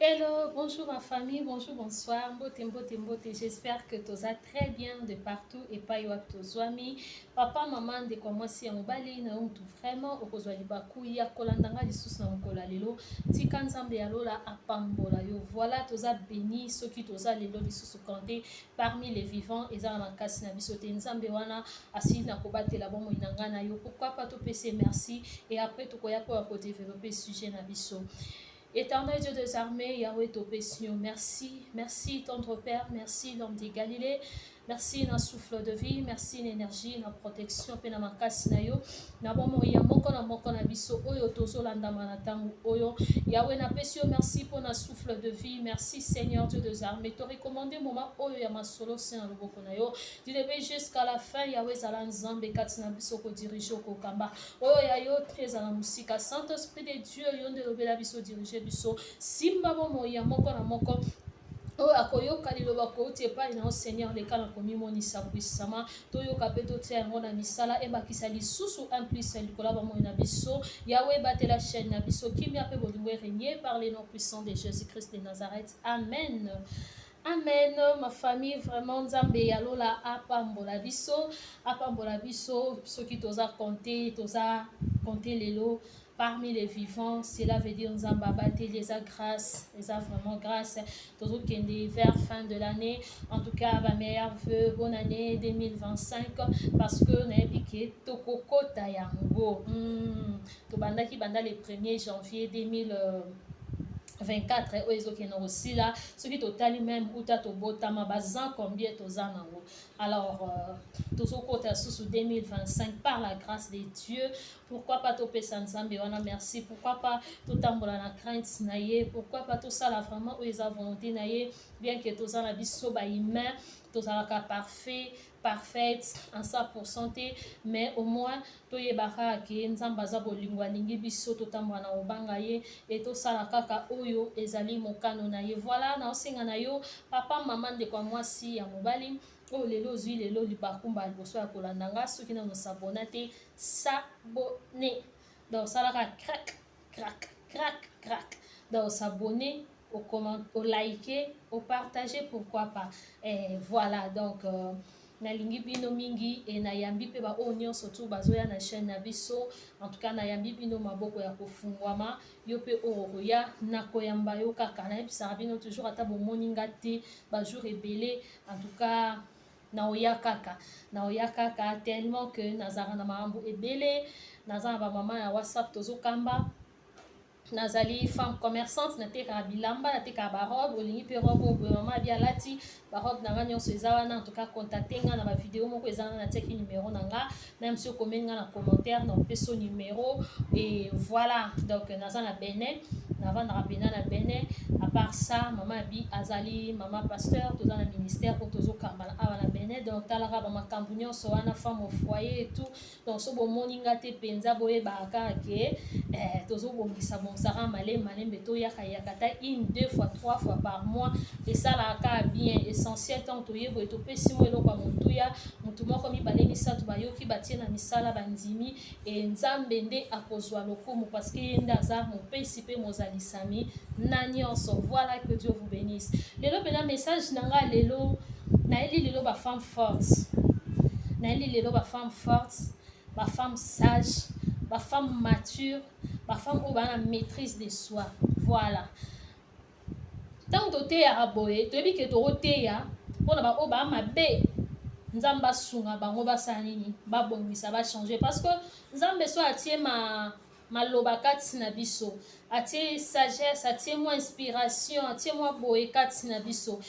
Hello, bonjour ma famille, bonjour, bonsoir, mbote, mbote, mbote. J'espère que tu vas très bien de partout et pas yo amis. Papa, maman, de comment si on bali na tout vraiment au kozwa libaku ya kolandanga lisusu na mokola lelo. Tika nzambe ya lola apambola yo. Voilà, toza béni ceux qui toza lelo lisusu kanté parmi les vivants et za makasi na biso te nzambe wana asi na kobatela bomo inanga na yo. Pourquoi pas to pese merci et après to koya pour développer sujet na biso. Éternel Dieu des armées, Yahweh Topession, merci, merci tendre Père, merci l'homme de Galilée, merci na souffle de vie, merci l'énergie, na protection, pe na makasi na yo, na bomo ya moko na biso, oyo tozo landa manatangu, oyo, Yahweh na pesio, merci pour na souffle de vie, merci Seigneur Dieu des armées, te recommander moment, oyo ya masolo, c'est na loboko na yo, du début jusqu'à la fin, Yahweh zalan zambe, katina biso ko dirige au kamba, oyo ya yo, très à la musique, Saint-Esprit de Dieu, yon de l'obéla biso dirige biso, simba bomo ya moko na moko, oyo akoyoka liloba kouti epai na Seigneur leka na komimonisa puissamment toyoka mpe totia yango na misala ebakisa lisusu implice likola bomoi na biso Yahweh batela chaîne na biso kimia mpe bolingo régner par les noms puissants de Jésus-Christ de Nazareth. Amen. Amen, ma famille, vraiment, Nzambe yalola apambola biso, soki toza compter lelo, parmi les vivants, cela veut dire Nzamba bate les grâce, les vraiment grâce, toujours qu'il est vers fin de l'année, en tout cas, ma meilleure vœu, bonne année 2025, parce que n'ebike tokoko tayango, tobanda le 1er janvier 2024 oyo ezokende aussi là ce qui totali même uta tobotama bazan combien toza nango alors tozokota sous 2025 par la grâce de Dieu. Pourquoi pas topesa nzambe wana merci, pourquoi pas totambola na crainte na ye, pourquoi pas tosala vraiment oyo eza volonté na ye, bien que toza na biso ba humain tozalaka parfaite en 100% mais au moins toyebaka ke nzambe aza bolingo alingi biso totambola na obanga ye et tosala kaka oyo ezali mokano na ye. Voilà na osenga na yo papa mama ndeko mwasi ya mobali oyo lelo ozwi lelo libakumba liboso ya kolanda nga soki nano sabona te sabone donc salaka crac donc s'abonner au comment au liker au partager pourquoi pas et voilà donc nalingi bino mingi e nayambi pe ba oyo nyonso tu bazoya na chaîne na biso en tout cas nayambi bino maboko ya kofungwama yo pe oya na koyamba yo kaka nayebisaka bino toujours ata bomoni nga te bajour ebele en tout cas naoya kaka tellement que nazara na makambo ebele naza na bamama ya whatsapp tozokamba nazali femme commerçante natekaka bilamba natekaka barobe olingi mpe robe oyo mama abi alati barobe na nga nyonso eza wana en tout cas contacte nga na bavideo moko eza wana natiaki numero na nga même si okomeli nga na commentaire na opeso numero et voilà donc naza na Benin navandaka pena na Benin à part ça mama abi azali mama pasteur toza na ministère po tozokamba awa na Benin donc talaka bamakambo nyonso wana femme au foyer et tout donc so bomoni nga te mpenza boyebaka ke tozobongisa bonsara malembe toyaka ta 1, 2 fois 3 fois par mois esalaka bien essentiel tant toyebo etopesi mo eloko ya motuya mutu moko mibale misato bayoki batie na misala bandimi e nzambe nde akozwa lokumu parce que ye nde aza mopesi mpe mozalisami na nyonso. Voilà, que Dieu vous bénisse. Lelo pena message nanga lelo naeli lelo ba femme forte ba femme sage ba femme mature ba femme oyo bana maîtrise de soi. Voilà, ntango toteyaka boye toyebi ke tokoteya mpona baoyo baa mabe nzambe asunga bango basala nini babongisa bachange parce que nzambe so atie maloba kati na biso atie sagesse atie mwa inspiration atie mwa boye kati na biso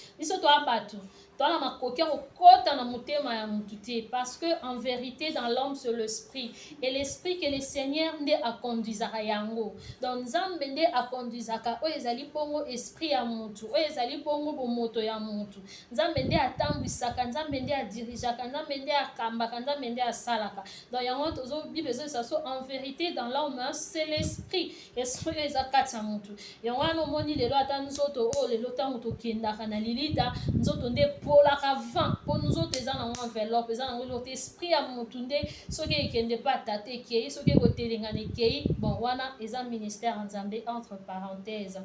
toa bato toana makoki ya kokota na motema ya mutu te parce que en vérité dans l'homme c'est l'esprit et l'esprit que le Seigneur nde akonduisaka yango donc nzambe nde akonduisaka oyo ezali bongo esprit ya mutu oyo ezali bongo bomoto ya mutu nzambe nde atambwisaka nzambe nde adirijaka nzambe nde akambaka nzambe nde asalaka donc yango bible ezolisa so en vérité dans l'homme c'est l'esprit oyo eza kati ya mutu yango wana omoni lelo ata nzoto oyo lelo ntango tokendaka na lilita nzoto nde polaka vent mpo nzoto eza nango enveloppe eza nango eloko te esprit ya mutu nde soki ekende mpe atata ekei soki ekotelengana ekei bon wana eza ministère ya nzambe entre parenthèse.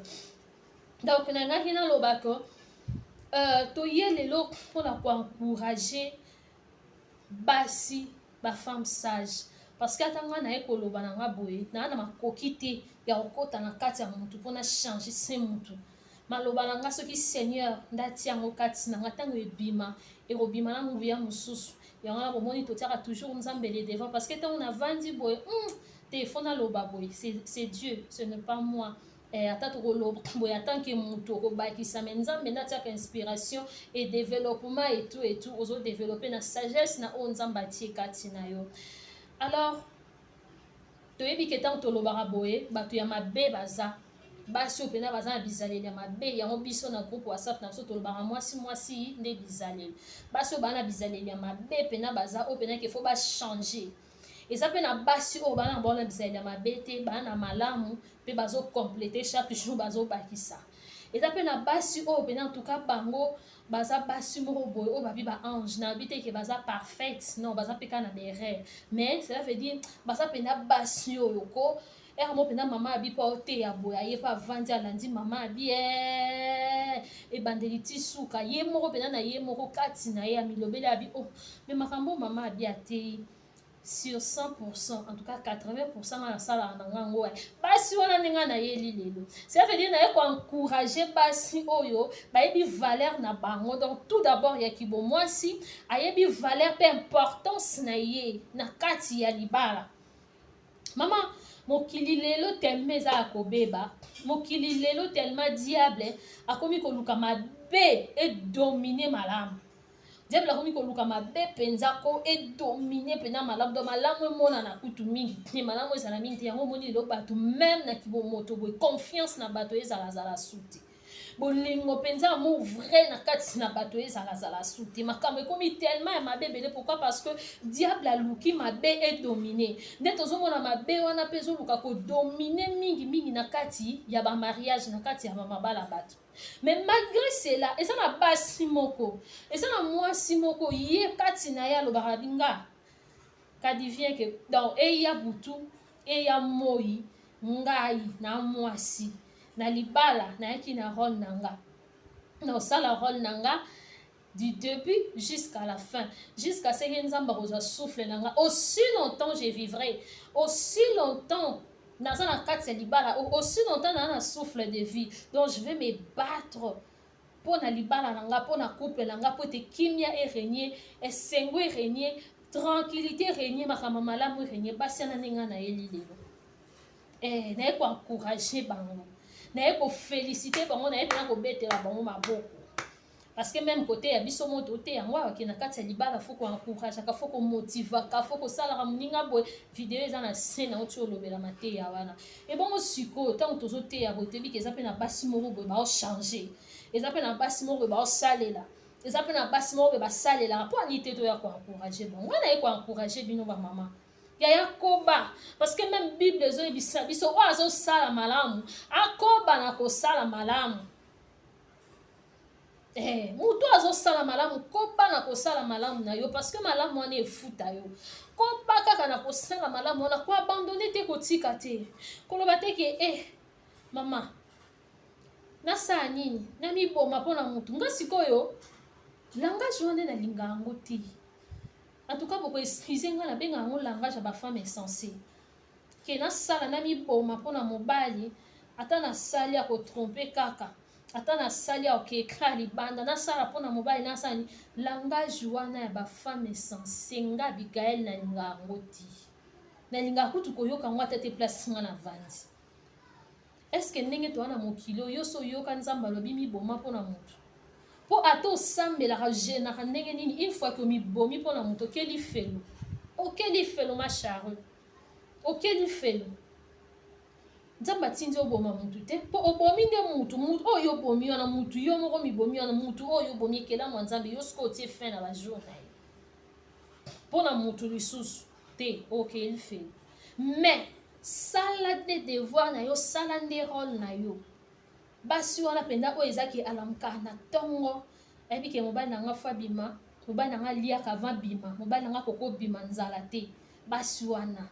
Donc nangaki naloba ko toye lelo mpona koencourage basi bafemme sage parce que ata nga naye koloba na nga boye naa na makoki te ya kokɔta na kati ya motu mpona change se motu maloba na nga soki seigneur ndati yango kati na nga ntango ebima ekobima na nguya mosusu yango na bomoni totiaka toujours nzambe le devant parce que ntango navandi boye te fo naloba boye c'est Dieu ce n'est pas moi ata tokoloba boye atanke motu okobakisa me nzambe ndatiaka inspiration et développement et tout ozodéveloppe na sagesse na oyo nzambe atie kati na yo. Alors toyebi ke ntango tolobaka boye bato ya mabe baza basi oyo mpena baza na bizaleli ya mabe yango biso na groupe whatsapp na biso tolobaka mwasi nde bizaleli basi oyo baa na bizaleli ya mabe mpena baza oyo mpena ke fo bachange eza mpe na basi oyo baa na bao na bizaleli ya mabe te baa na malamu mpe bazokomplete chaque jour bazobakisa eza mpe na basi oyo mpena ntuka bango baza basi moko boye oyo babi baange na yabi te ke baza parfaite non baza mpe kaka na berere mais cela veut dire baza mpena basi oyo ko ere mo mpena mama abi mpo aoteya boye aye mpe avandi alandi mama abi ebandeli ti suka ye moko mpena na ye moko kati na ye ya milobeli abi me makambo mama abi ateyi sur 100%, en tout cas 80% na sala na ngango basi wana ndenge na yeli lelo ça veut dire na ye encourager basi oyo bayebi valeur na bango donc tout d'abord ya kibo mwasi ayebi valeur pe importance na ye na kati ya libala mama mokili lelo tellement eza ya kobeba mokili lelo tellement diable akomi koluka mabe edomine malamu diable akomi koluka mabe mpenza ko edomine mpena malamu do malamu emonana kutu mingi te malamu ezala mingi te yango omoni lelo bato meme na kibomoto boye confiance na bato ezalazala su te bolingo mpenza amour vrai na kati na bato ezalazala su te makambo ekomi tellement ya mabe ebele pourquoi parce que diable aluki mabe edomine nde tozomona mabe wana mpe ezoluka kodomine mingi na kati ya bamariage na kati ya bamabala bato mais malgré cela eza na basi moko eza na mwasi moko ye kati na ye alobaka binga kadi vient ke donc eya butu eya moi ngai na mwasi na libala nayaki na role na nga na osala role na nga du début jusqu'à la fin jusqu'à ce que nzambe akozwa souffle na nga aussi longtemps je vivrai aussi longtemps naza na kati ya libala aussi longtemps naza na souffle de vie donc je vais me battre mpo na libala na nga mpo na couple na nga mpo ete kimia erenie esengo erenie tranquillité erenie makambo malamu erenie basi ana ndenge na yeli lelo naye koencourage bango naye kofélicité bango naye mpena kobetela bango maboko parce que même côté ya biso moto te yango awake na kati ya libala fo koencourageaka fo komotivaka fo kosalaka moninga boye video eza na se na oti olobela mateya wana ebongo sikoyo ntango tozoteya boye tebiki eza mpe na basi moko boye baochange eza mpe na basi moko boye baosalela eza mpe na basi moko boye basalelaka mpo ani te toya koencourage bango wana ye koencourage bino bamama ya koba parce que même bible ezoyebisa biso oyo azosala malamu akoba na kosala malamu mutu azosala malamu koba na kosala malamu na yo parce que malamu wana efuta yo koba kaka na kosala malamu wana koabandone te kotika te koloba te ke mama nasala nini namiboma mpona mutu nga sikoyo langage wana nalinga yango te en tout cas bokoexcuse nga nabenga yango langage ya bafemme insensé ke nasala namiboma mpona mobali ata nasali ya kotrompe kaka ata nasali ya okekra libanda nasala mpona mobali nasala ni langage wana ya bafemme insensé nga Abigail nalinga yango ti nalinga kutu koyoka yango ata te place nga na vandi eske ndenge towana mokili oyo so oyoka nzambe alobi miboma mpona motu mpo ata osambelaka genaka ndenge nini une fois ke mibomi mpona moto okeli felo machare okeli felo nzambe atindi oboma mutu te mpo obomi nde mutu oyo obomi wana mutu yo moko mibomi wana mutu oyo obomi ekelamu ya nzambe yo siko otie fin na bajour na ye mpo na mutu lisusu te okeli felo mais sala nde devoir na yo sala nde role na yo basi wana mpenza oyo ezaki alamukaka na ntongo ayebi ke mobali na nga fo abima mobali na nga liaka avant bima mobali na nga koko bima nzala te basi wana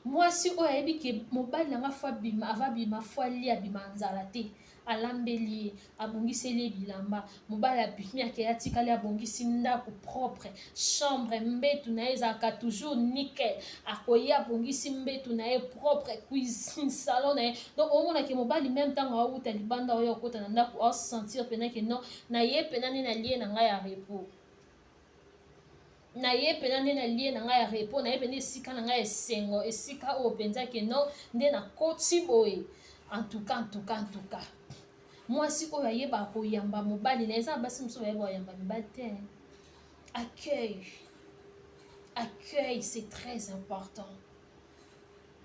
mwasi oyo ayebi ke mobali nanga fo abima ava bima fo alia abima nzala te alambeli ye abongiseli ye bilamba mobali abimi ake atikali abongisi ndako propre chambre mbetu na ye ezalaka toujours nickel akoyi abongisi mbetu na ye propre cuisine salon na ye donc omonake mobali même ntango awuta libanda oyo okota na ndako aosentir mpena ke non na ye mpena nde nalie na ngai ya repos na ye mpena nde nalie na ngai ya repos na ye mpena esika na ngai esengo esika oyo mpenza ke non nde nakoti boye en tout cas mwasi oyo ayeba koyamba mobali na eza na basi mosusu bayeba koyamba mibali te accueil c'est très important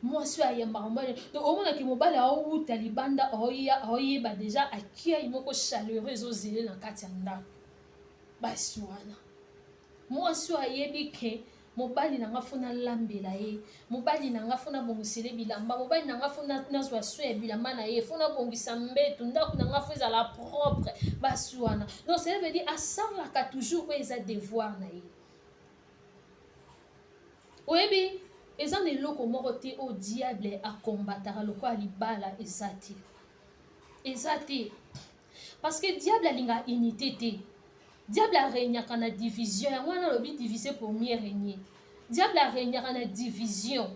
mwasi oyo ayambaka mobali donc omonaki mobali aowuta libanda aoyeba deja accueil moko chaleureux ezozele na kati ya ndako basi wana mwasi oyo ayebi ke mobali nanga fo nalambela ye mobali nanga fo nabongisele bilamba mobali nanga fo nazwa soin ya bilamba na ye fo nabongisa mbetu ndako nanga fo ezala propre basi wana donc cela veut dire asalaka toujours oyo eza devoir na ye oyebi eza na eloko moko te oyo diable akombataka lokola libala eza te parce que diable alingaka unité te diable aregnaka na division yango wana alobi diviser pour mieux régner diable aregnaka na division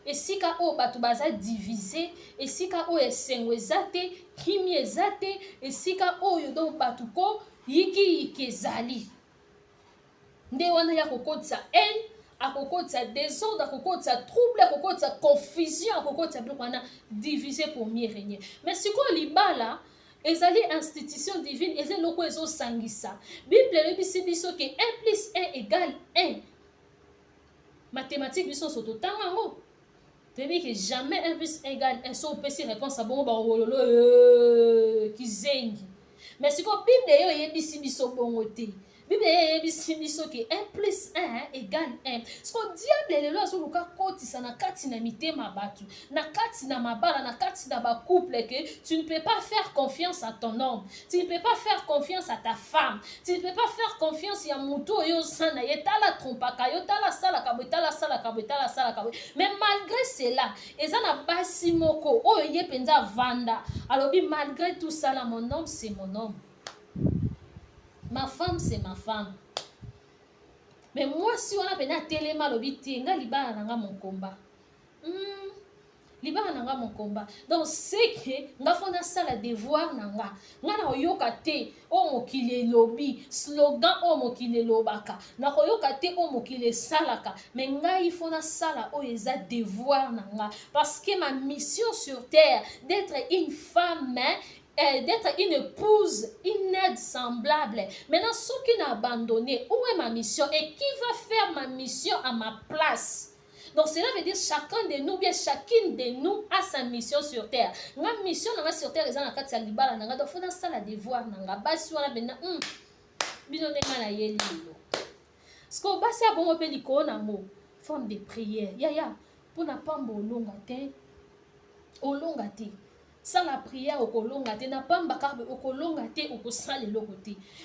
esika oyo bato baza divise esika oyo esengo eza te kimi eza te esika oyo donc bato ko yikiyiki ezali nde wana ya kokotisa haine akokotisa désordre akokotisa trouble akokotisa confusion akokotisa biloko wana diviser pour mieux régner mais sikoyo libala ezali institution divine eza eloko ezosangisa bible elobisi biso ke 1 plus 1 égale 1 mathématique biso nyonso totanga yango toyebi ke jamais 1 plus 1 égale 1 so opesi réponse abongo baololo kizengi mais sikoyo bible eyo eyebisi biso bongo te bible eyebisi biso ke 1 plus 1 égale 1 siko diable lelo azoluka kotisa na kati na mitema bato na kati na mabala na kati na bacouple ke tu ne peux pas faire confiance à ton homme tu ne peux pas faire confiance à ta femme tu ne peux pas faire confiance ya moto oyo osana ye tala trompaka yo tala salaka boye tala salaka boye tala salaka boye mais malgré cela eza na basi moko oyo ye mpenza avanda alobi malgré tout ça là mon homme c'est mon homme ma femme c'est ma femme mais moi si wana pena telema lobi te nga libala nanga mokomba libala nanga mokomba donc c'est que nga fona sala devoir nanga nga na oyoka te o mokili lobi slogan o mokili lobaka na koyoka te o mokili salaka mais ngai fona sala o eza devoir nanga parce que ma mission sur terre d'être une femme d'être une épouse, une aide semblable. Maintenant, ceux qui n'ont abandonné, où est ma mission et qui va faire ma mission à ma place? Donc cela veut dire chacun de nous, bien chacune de nous a sa mission sur terre. Ma mission sur terre, les gens qui ont libala nanga, donc faut dans ça la devoir nanga. Basi wana bena, bino nenga na yeli lo. Sko basi abongo pe liko na mo, forme de prière. Ya, pour na pamba olonga te. Sans la prière, n'a pas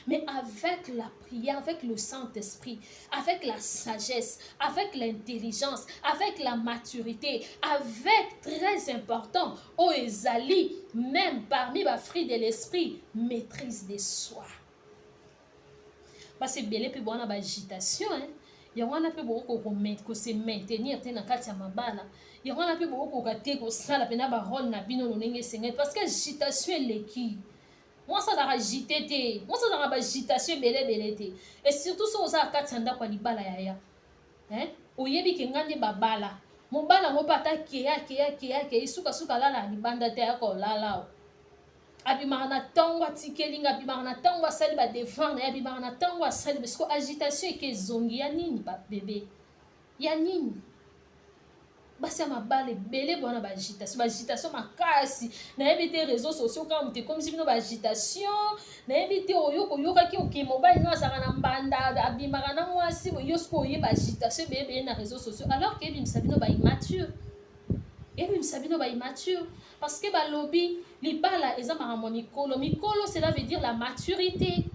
mais avec la prière, avec le Saint-Esprit, avec la sagesse, avec l'intelligence, avec la maturité, avec, très important, Ezali, même parmi les fruits de l'esprit, maîtrise de soi. Parce que belé peut boire na agitation, il y a un peu beaucoup qu'on se maintenir na kati ya mabala. Il y a un peu beaucoup qu'on se la pena baron na bino nonenge senga parce que agitation eleki. Moi ça da agité te. Moi ça da agitation belé te. Et surtout so za kati nda kwa libala yaya. Oyebi ke ngande babala. Mobala mo pata ke isuka lala libanda te ko lala. Abimaka na tango atikelinga abimaka na tango asali badefendre abimaka na tango asali parce que agitation eke ezongi ya nini babebe ya nini basi ya mabala ebele bwana baagitation makasi nayebi te réseaux sociaux kaka moto ekomisi bino baagitation nayebi te oyokaki oke mobali no azalaka na mbanda abimaka na mwasi yo siko oyeba agitation ebele na réseaux sociaux alors ke ebimisa bino baimmature parce que balobi libala ezamaka mo mikolo cela veut dire la maturité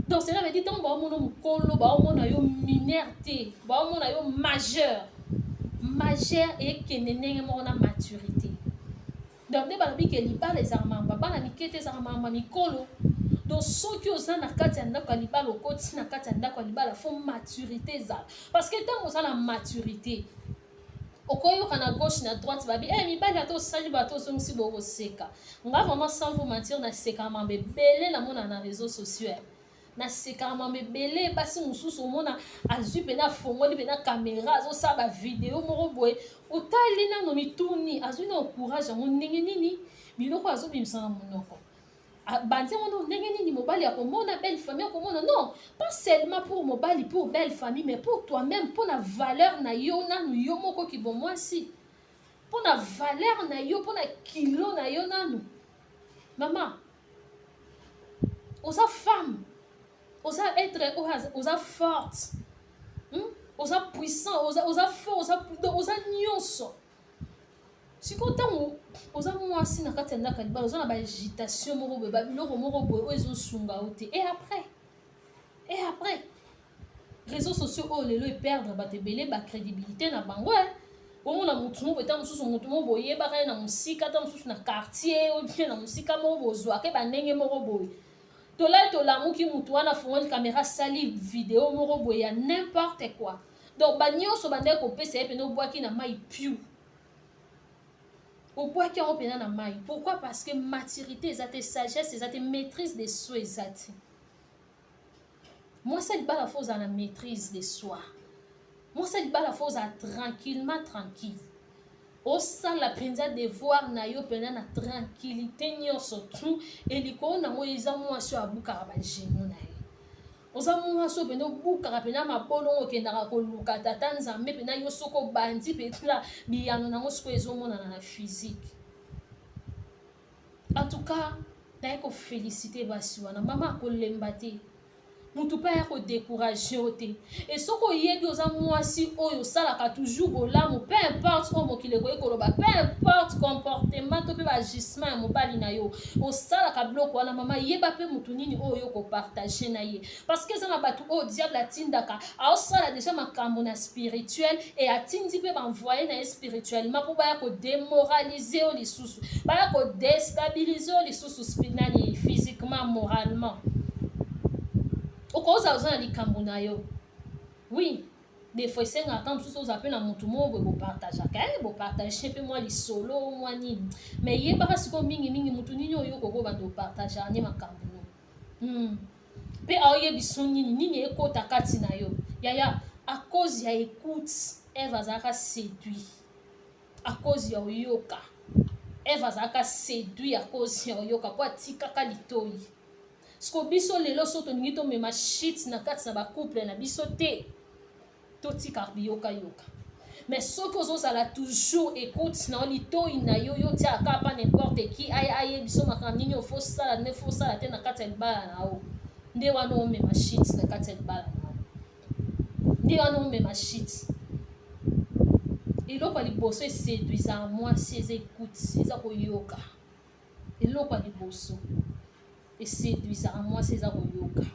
donc cela veut dire tant baomona mokolo baomona yo mineur te baomona yo majeur majeur et kenenenge moko na maturité. Donc nde balobi ke libala ezala mamba bana mike te ezala mamba mikolo. Donc soki oza na kati ya ndako ya libala okoti na kati ya ndako ya libala fo maturité ezala parce que ntango oza na maturité okoyoka na gauche na droite babi mibali ata osali bato ozongisi bokoseka nga vraiment sans vous mentir nasekaka mamba ebele namona na réseaux sociaux nasekaka mamba ebele basi mosusu omona azwi mpena afongoli mpena caméra azosala bavideo moko boye otali nano mituni azwi na courage yango ndenge nini biloko azobimisa na monoko bandi yango ndenge nini mobali akomona belle famille akomona non pas seulement pour mobali pour belle famille mais pour toi-même pour na valeur na yo nanu yo moko kibomwasi pour na valeur na yo pour na kilo na yo nanu maman oza femme oza être oza forte oza puissant oza fort oza nyonso sikoyo ntango oza mwasi na kati ya ndako ya libala oza na baagitation moko boye babiloko moko boye oyo ezosunga yo te et après réseaux sociaux oyo lelo eperdre bato ebele bacrédibilité na bango omona motu moko eta mosusu motu moko boyebaka ye na mosika ata mosusu na quartier obie na mosika moko bozwaka bandenge moko boye tolai tolamuki motu wana afongoli caméra asali video moko boye ya n'importe quoi donc banyonso bandeki kopesa ye mpena obwaki na mai piu obwaki yango mpena na mai pourquoi parce que maturité eza te sagesse eza te maîtrise de soi eza te mwasi libala fo ozala na maîtrise de soi mwasi libala fo ozala tranquillement tranquille osala mpenza devoir na yo mpena na tranquillité nyonso tu elikolo nango eza mwasi oyo abukaka bageno na ye oza mwasi oyo mpena obukaka mpena mabolongo okendaka koluka tata nzambe mpena yo soki obandi mpena biyano nango sikoyo ezomonana na physique en tout cas naye kofélicité basi wana mama akolemba te mutu mpe aya kodécourage yo te e soki oyebi oza mwasi oyo osalaka toujours bolamu peu importe oyo mokili ekoki koloba peu importe comportement to mpe baagissement ya mobali na yo osalaka biloko wana mama yeba mpe mutu nini oyo yo kopartage na ye parce que eza na bato oyo diable atindaka aosala deja makambo na spirituel e atindi mpe banvoye na ye spirituellement mpo baya kodémoralize yo lisusu baya kodestabilize yo lisusu nani physiquement moralement okoza oza na likambo na yo oui des fois esengaka ntango mosusu oza mpe na motu moko boye bopartageaka bopartage mpe mwa lisolo mwa nini mais yebaka sikoyo mingimingi motu nini oyo okoko banda opartageaka nde makambo no mpe aoyebiso nini ekota kati na yo yaya à cause ya écoute eve azalaka séduit à cause ya oyoka eve azalaka séduit à cause ya oyoka mpo atikaka litoi siko biso lelo so toningi tomema shit na kati na bacouple na biso te totika biyokayoka mais soki ozozala toujours écoute na litoi na yo yo tiaka pa n'importe qui aye biso makambo nini ofosala ne fosala te na kati ya libala na yo nde wana omema shit na kati ya libala na yo nde wana omema shit eloko ya liboso eséduisaka mwasi eza écoute eza koyoka eloko ya liboso eséduisaka mwasi eza koyoka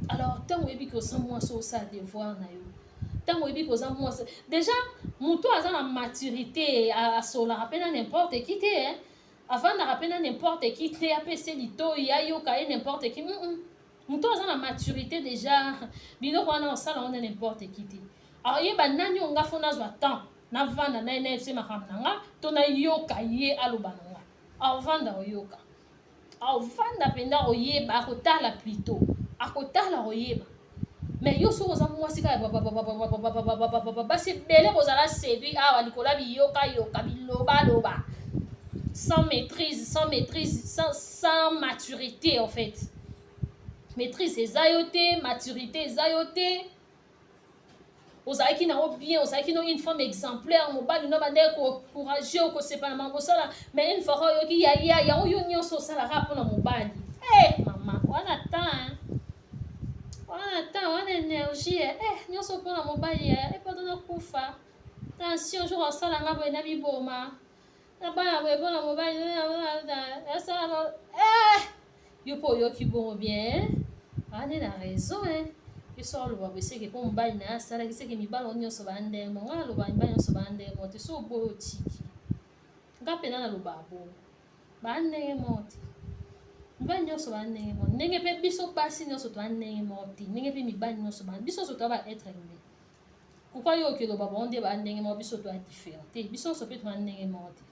alors ntango oyebi koza mwasi osala devoir na yo ntango oyebi koza mwasi déjà moto aza na maturité asolaka mpe na n'importe qui te avandaka mpe na n'importe qui te apesa litoi ayoka ye n'importe qui moto aza na maturité déjà biloko wana osala wana n'importe qui te alors yeba nani oyo nga fo nazwa temps navanda na ye nayebise makambo na nga to nayoka ye aloba na nga avanda oyoka avanda mpenza oyeba akotala plutôt akotala oyeba mais yo soki oza mwasi kaka basi ebele bozala séduit awa likolo ya biyokayoka bilobaloba sans maîtrise sans maturité en fait maîtrise eza yo te maturité eza yo te ozalaki nango bien ozalaki no une femme exemplaire mobali no bandeki kokourage okosepana mambo osala mais une fois oyoki yaya yango yo nyonso osalaka mpona mobali mama wana temps wana énergie nyonso mpona mobali epoto nakufa tension jour osalanga boye na biboma na bana boye mpona mobali asala yo mpo oyoki bongo bien wana na raison biso aloba beseke mpo mobali na ye asalaki seke mibali nyonso bandenge mo ngai aloba mibali nyonso bandenge mo te so oboyi otiki nga mpena naloba bongo bandenge mo te mibali nyonso bandenge mo ndenge mpe biso basi nyonso bandenge mo te ndenge mpe mibali nyonso biso nyonso toza baetre humain pourquoi yo okeloba bango nde bandenge mo biso toza différent te biso nyonso mpe toza ndenge mo te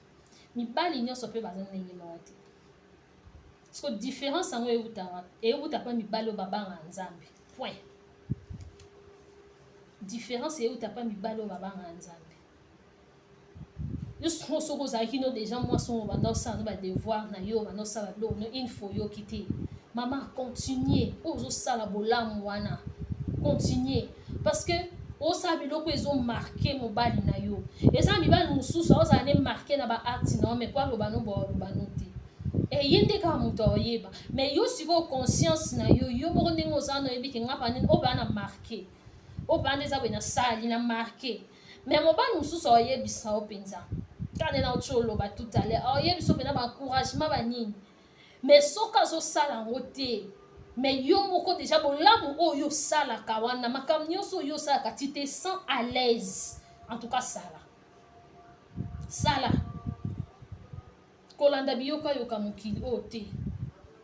mibali nyonso mpe baza ndenge mo te parceque différence yango euta mpa mibali oyo babanga nzambe point différence euta mpa mibali oyo babanga nzambe yo soki ozalaki no déjà mwasi oyo banda osala no badevoir na yo banda osala biloko no une fois oyoki te mama continue oyo ozosala bolamu wana continue parce que osala biloko ezomarke mobali na yo eza mibali mosusu aozala ne marke na baacte na yo mais po aloba no boaloba no te ye nde kaka moto aoyeba mais yo sikoyo conscience na yo yo moko ndenge ozala na oyebi ke nga pa nini oyo baa na marke oyo baa nde eza boye na sali na marke mais mobali mosusu aoyebisa yo mpenza kaka nde na oti oloba tout à l'heure aoyebisa yo mpenza baencouragement banini mais soki azosala yango te mais yo moko déjà bolamu oyo osalaka wana makambo nyonso oyo osalaka ti te sans à l'aise en tout cas sala kolanda biyokayoka mokili oyo te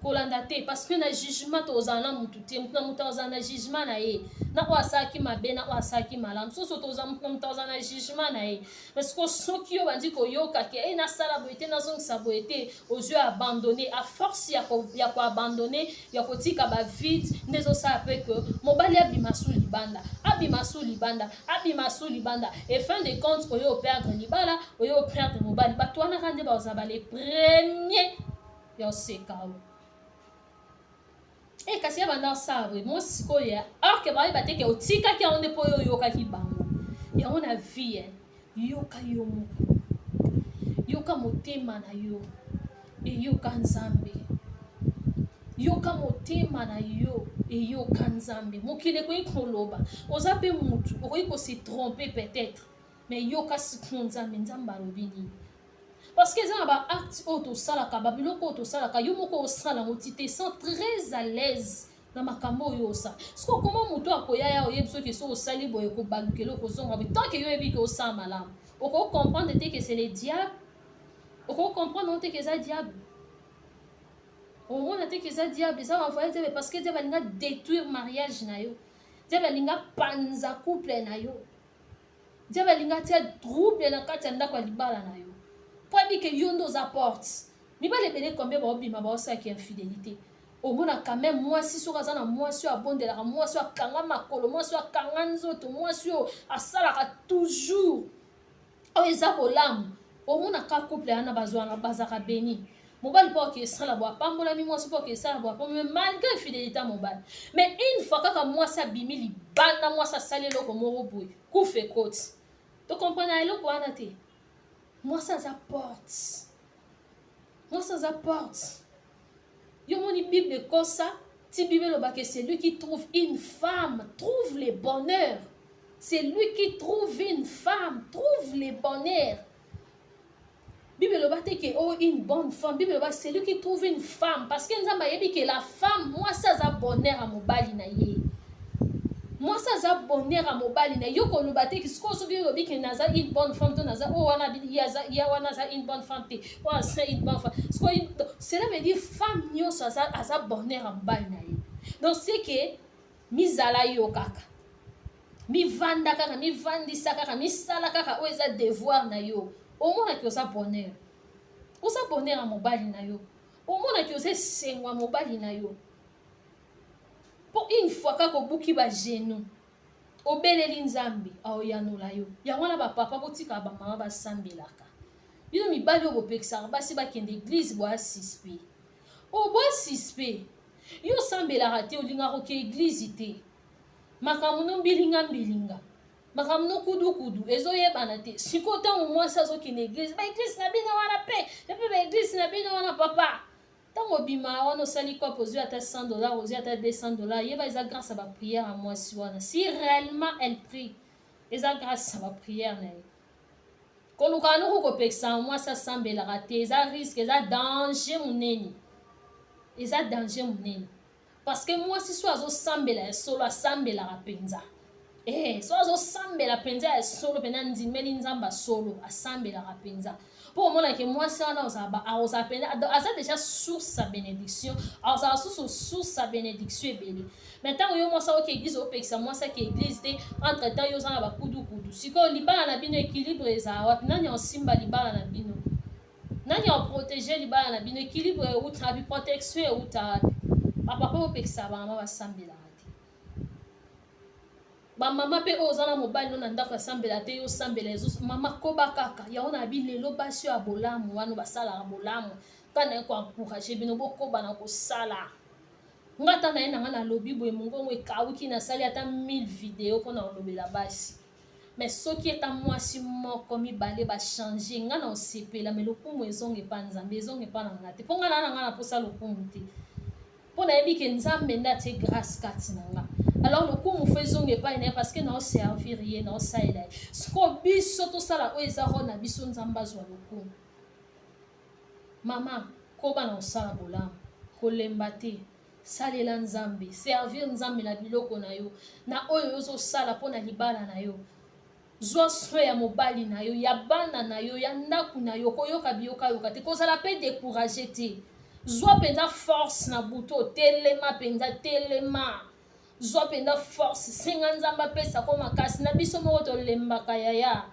kolanda te parce que na jugement tozala na mutu te mutu na mutu azala na jugement na ye na oyo asalaki mabe na oyo asalaki malamu soso mutu azala na jugement na ye parce que soki yo bandi koyoka ke nasala boye te nazongisa boye te ozwi abandonne a force ya koabandonne ya kotika bavide nde ezosala mpe ke mobali abima su libanda et fin de compte oyo operdre libala oyo operdre mobali bato wana kaka nde bazala bale premier ya oseka oyo kasi ya banda osala boye mo sikoyo ya or ke bayeba te ke otikaki yango nde mpo oyo oyokaki bango yango na vie yoka yo moko yoka motema na yo eyoka nzambe yoka motema na yo eyoka nzambe mokili ekoki koloba oza mpe mutu okoki kose trompe peut-être mais yoka sikoyo nzambe alobi nini parce que eza na baacte oyo tosalaka babiloko oyo tosalaka yo moko osala yango ti te sens très à l'aise na makambo oyo osala siko koma moto akoya ya oyebi soki so osali boye kobalukela okozonga boye tant ke yo oyebi ke osala malamu okoki comprendre te ke c'est le diable okoki comprendre te ke eza diable omona te ke eza diable eza bavoye te parce que diable alinga détruire mariage na yo diable alinga panza couple na yo diable alinga tia trouble na kati ya ndako ya libala na yo po abi ke yo nde oza porte mibali ebele combien baobima baosalaki infidélité omona quand même mwasi soki aza na mwasi oyo abondelaka mwasi oyo akanga makolo mwasi oyo akanga nzoto mwasi oyo asalaka toujours oyo eza bolamu omona ka couple yana bazaka beni mobali mpo oke esala bo apambolami mwasi mpo oke esala bo apambolami malgré infidélité ya mobali mais une fois kaka mwasi abimi libanda mwasi asali eloko moko boye kufa ekoti tokomprena eloko wana te mwasi aza porte yo moni bible ekosa ti bible elobaka c'est lui qui trouve une femme trouve le bonheur c'est lui qui trouve une femme trouve le bonheur bible eloba te ke oh une bonne femme bible eloba c'est lui qui trouve une femme parce que nzambe ayebi ke la femme mwasi aza bonheur ya mobali na ye mwasi aza bonheur ya mobali na yo koloba te sikoyo soki olobi ke naza une bonne femme to naza oyo wana ya wana aza une bonne femme te oyo aza une bonne femme sikoyo cela veut dire femme nyonso aza bonheur ya mobali na ye donc c'est que mizala yo kaka mivanda kaka mivandisa kaka misala kaka oyo eza devoir na yo omonaki oza bonheur ya mobali na yo omonaki oza esengo ya mobali na yo po une fois kaka obuki bagenu obeleli nzambe aoyanola yo yango wana bapapa botikaka bamama basambelaka bino mibali oyo bopekisaka basi bakende eglize boya sispe oyo boya sispe yo osambelaka te olingaka oke eglize te makambo no mbilinga makambo no kudu ezoyebana te sikoyo ntango mwasi azokende eglize baeglize na bino wana mpe baeglize na bino wana papa ntango obima wana osali kope ozwi ata $100 ozwi ata $200 yeba eza grâce à baprière ya mwasi wana si réellement elle prie eza grâce à baprière na ye kolukaka noko kopekisa mwasi asambelaka te eza risque eza danger monene parce que moi si so azosambela solo asambelaka mpenza so azosambela mpenza ya solo mpena ndimeli nzambe solo asambelaka mpenza mpo omonake mwasi wana akozala mpenza aza déjà source ya bénédiction azala source ya bénédiction ebele mais ntango yo mwasi aoki église opekisa mwasi aki église te entre temps yo oza na bakudukudu sikoyo libala na bino équilibre ezala wapi nani osimba libala na bino nani oprotege libala na bino équilibre euta wapi protection euta wapi bapapa opekisa bamama basambelaka te bamama mpe oyo oza na mobali no na ndako asambela te yo osambela mama koba kaka yango na bilelo basi oyo ya bolamu wana basalaka bolamu kana ye koencourage bino bokoba na kosala nga ata na ye nanga nalobi boye mongongo ekawuki nasali ata 1000 video mpona kolobela basi mais soki eta mwasi moko mibale bachange nga na osepela me lokumu ezonga epa nzambe ezonga epa na nga te mpo nga na nga na posa lokumu te mpo nayebi ke nzambe nde atie grâce kati na nga alors lokumu fo ezonga epai na ye parce que naoservir ye naosalela ye siko biso tosala oyo eza ro na biso nzambe azwa lokumu mama koba na osala bolamu kolemba te salela nzambe servir nzambe na biloko na yo na oyo ozosala mpo na libala na yo zwa soin ya mobali na yo ya bana na yo ya ndako na yo koyoka biyokayoka te kozala mpe découragé te zwa mpenza force na buto telema mpenza telema zwa mpenza force senga nzambe apesa ko makasi na biso moko tolembaka yaya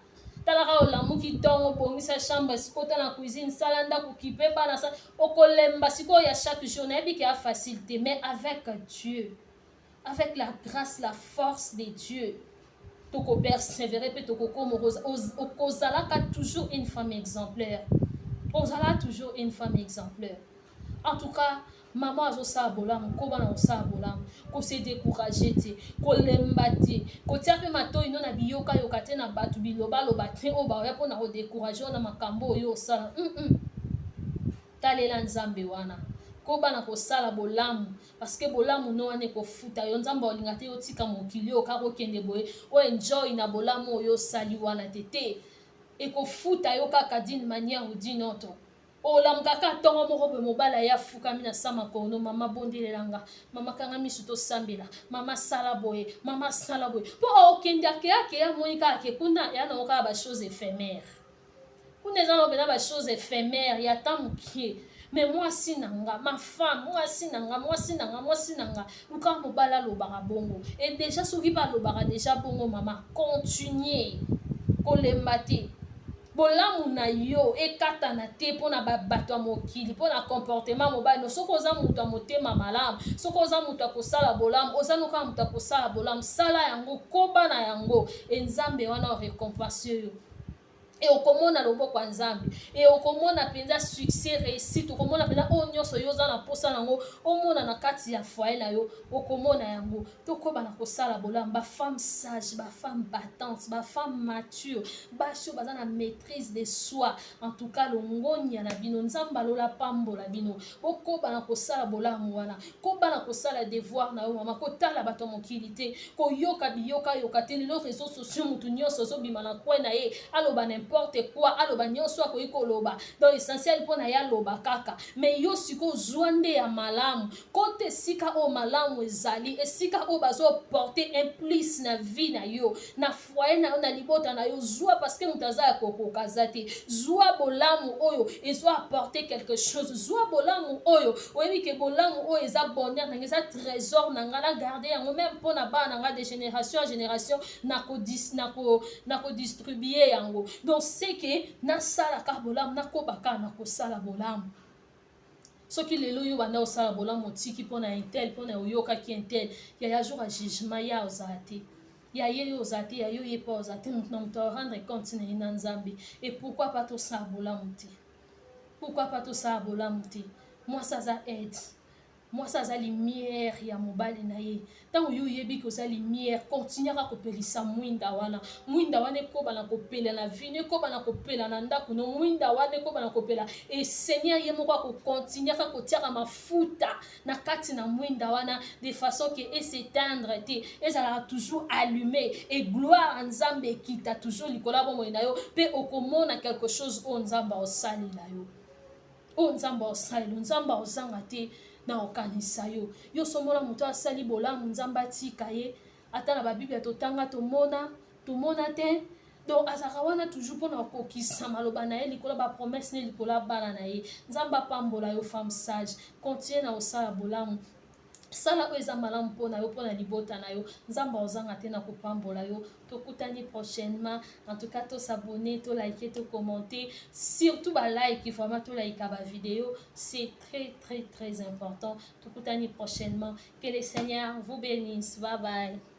talaka olamuki ntongo obongisa chambre sikota na cuisine sala ndako kipe bana sa okolemba sikoyo ya chaque jour nayebi ke ya facile te mais avec Dieu avec la grâce la force de Dieu toko persévérer pe toko comme okozalaka toujours une femme exemplaire ozala toujours une femme exemplaire en tout cas maman azosala bolamu kobana kosala bolamu kose découragé te kolemba te kotia mpe matoi no na biyokayoka te na bato bilobaloba te oyo baoya mpona kodécourage oyo na makambo oyo osala talela nzambe wana kobana kosala bolamu parce que bolamu no wana ekofuta yo nzambe olinga te yotika mokili oyo kaka okende boye oenjoy na bolamu oyo osali wana te ekofuta yo kaka d'une manière ou d'une autre olamukaka ntongo moko boye mobali ya afukami na sama kono mama bondelelanga mama kanga misu tosambela mama sala boye mpo okende akeya moi kaka kuna ya nango kaka bachose éphémère kuna eza nobena bachose éphémère ya ta mokie mais mwasi nanga ma femme mwasi nanga luka mobali alobaka bongo et déjà soki balobaka déjà bongo mama continuer kolemba te bolamu na yo ekatana te mpona babato ya mokili mpona comportement mobali no soki oza moto ya motema malamu soki oza moto ya kosala bolamu oza noka moto ya kosala bolamu sala yango koba na yango enzambe wana orécompense yo e okomona loboko ya nzambe e okomona mpenza succès réussite okomona mpenza oyo nyonso yo oza na posa nango omona na kati ya foyer na yo okomona yango tokoba na kosala bolamu bafemme sage bafemme battante bafemme mature basi oyo baza na maîtrise de soi en tout cas longonia na bino nzambe alola pambola bino okoba na kosala bolamu wana koba na kosala devoir na yo mama kotala bato ya mokili te koyoka biyokayoka te lelo réseaux sociaux motu nyonso ozobima na kwe na ye aloba n'importe quoi aloba nyonso akoki koloba donc essentiel mpona ye aloba kaka mais yo sikoyo zwa nde ya malamu kote esika oyo malamu ezali esika oyo bazoporte implice na vie na yo na foyer na yo na libota na yo zwa parce que moto aza ya kokoka aza te zwa bolamu oyo ezwa apporte quelque chose zwa bolamu oyo oyebi ke bolamu oyo eza bonheur nanga eza trésor nanga na garde yango même mpona bana nanga de génération en génération na kodistribue yango donc c'est que nasalaka bolamu nakobaka na kosala bolamu soki lelo yo banda osala bolamu otiki mpona intel mpona oyokaki intel ya jour ya jugement ya ozala te ya ye yo ozala te ya yo ye mpa ozala te moto na moto arendre compte na ye na nzambe et pourquoi pas tosala bolamu te mwasi aza aide mwasi aza lumière ya mobali na ye ntango yo oyebi ke oza lumière continuaka kopelisa mwinda wana ekoba na kopela na vino ekoba na kopela na ndako no mwinda wana ekoba na kopela e seigneur ye moko akokontinuaka kotiaka mafuta na kati na mwinda wana de façon ke eséteindre te ezalaka toujours allumé et gloire ya nzambe ekita toujours likolo ya bomoi na yo mpe okomona quelque chose oyo nzambe aosalela yo oyo nzambe aosalela nzambe aozanga te na okanisa yo. Yo somona moto asali bolamu nzambe atika ye, ata na babiblia totanga tomona te. Donc azaka wana toujours mpona kokisa maloba na ye likolo bapromese ne likolo ya bana na ye. Nzambe apambola yo femme sage, continue na kosala bolamu, sala oyo eza malamu mpona yo, mpona libota na yo. Nzambe ozanga te na kopambola yo. Tokutani prochainement. En tout cas, s'abonner, to liker, to commenter, surtout ba like, vraiment to like ba vidéo, c'est très très très important. Tokutani prochainement. Que le Seigneur vous bénisse. Bye bye.